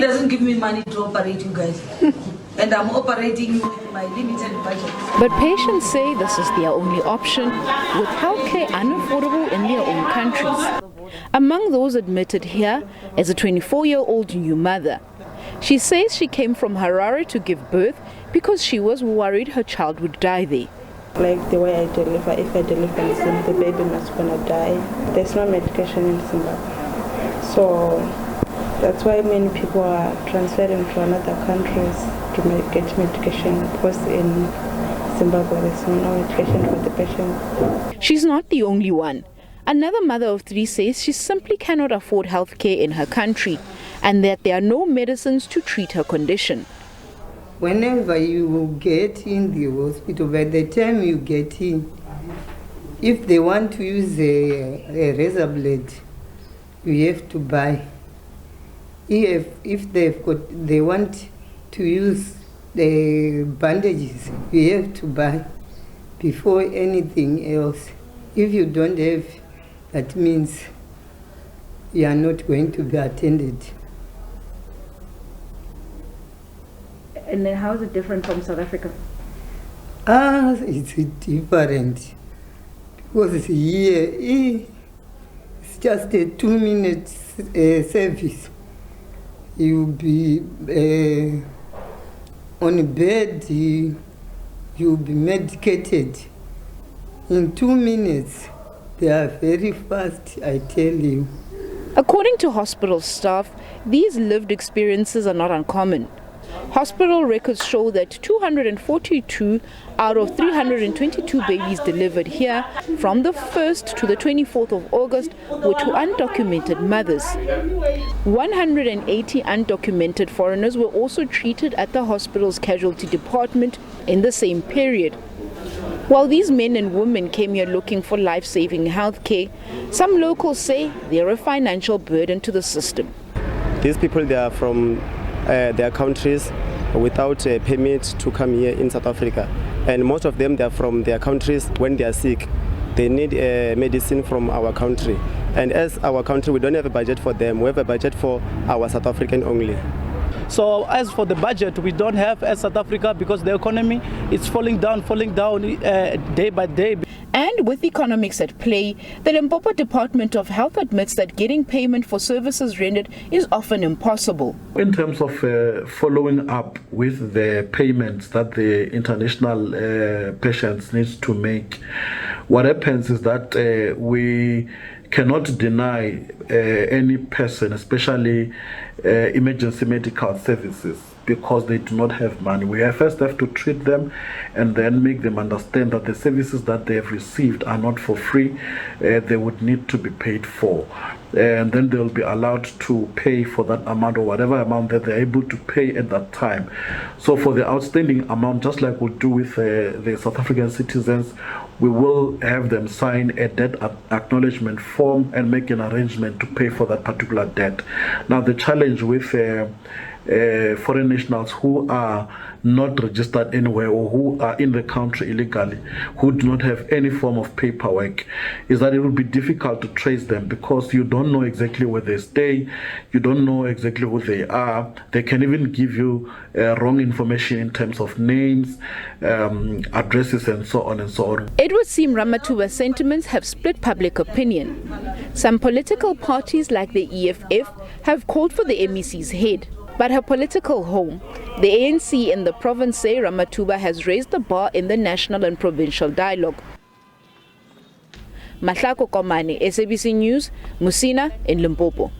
doesn't give me money to operate you guys. And I'm operating with my limited budget. But patients say this is their only option, with healthcare unaffordable in their own countries. Among those admitted here is a 24-year-old new mother. She says she came from Harare to give birth because she was worried her child would die there. Like the way I deliver, if I deliver in Zimbabwe, the baby must gonna die. There's no medication in Zimbabwe. So that's why many people are transferring to another countries to get medication, because in Zimbabwe there's no medication for the patient. She's not the only one. Another mother of three says she simply cannot afford health care in her country and that there are no medicines to treat her condition. Whenever you get in the hospital, by the time you get in, if they want to use a razor blade, you have to buy. If they want to use the bandages, you have to buy before anything else. If you don't have, that means you are not going to be attended. And then how is it different from South Africa? It's different. Because here, it's just a 2-minute service. You'll be on a bed, you'll be medicated. In 2 minutes, they are very fast, I tell you. According to hospital staff, these lived experiences are not uncommon. Hospital records show that 242 out of 322 babies delivered here from the 1st to the 24th of August were to undocumented mothers. 180 undocumented foreigners were also treated at the hospital's casualty department in the same period. While these men and women came here looking for life-saving health care, some locals say they're a financial burden to the system. These people, they are from their countries without a permit to come here in South Africa, and most of them, they are from their countries. When they are sick, they need medicine from our country, and as our country, we don't have a budget for them. We have a budget for our South African only. So as for the budget, we don't have as South Africa, because the economy is falling down day by day. And with economics at play, the Limpopo Department of Health admits that getting payment for services rendered is often impossible. In terms of following up with the payments that the international patients need to make, what happens is that we cannot deny any person, especially emergency medical services, because they do not have money. We first have to treat them and then make them understand that the services that they have received are not for free. They would need to be paid for. And then they'll be allowed to pay for that amount, or whatever amount that they're able to pay at that time. So for the outstanding amount, just like we do with the South African citizens, we will have them sign a debt acknowledgement form and make an arrangement to pay for that particular debt. Now, the challenge with foreign nationals who are not registered anywhere, or who are in the country illegally, who do not have any form of paperwork, is that it will be difficult to trace them, because you don't know exactly where they stay, you don't know exactly who they are. They can even give you wrong information in terms of names, addresses, and so on and so on. It would seem Ramathuba's sentiments have split public opinion. Some political parties like the EFF have called for the MEC's head. But her political home, the ANC in the province, say Ramathuba has raised the bar in the national and provincial dialogue. Mahlako Komane, SABC News, Musina in Limpopo.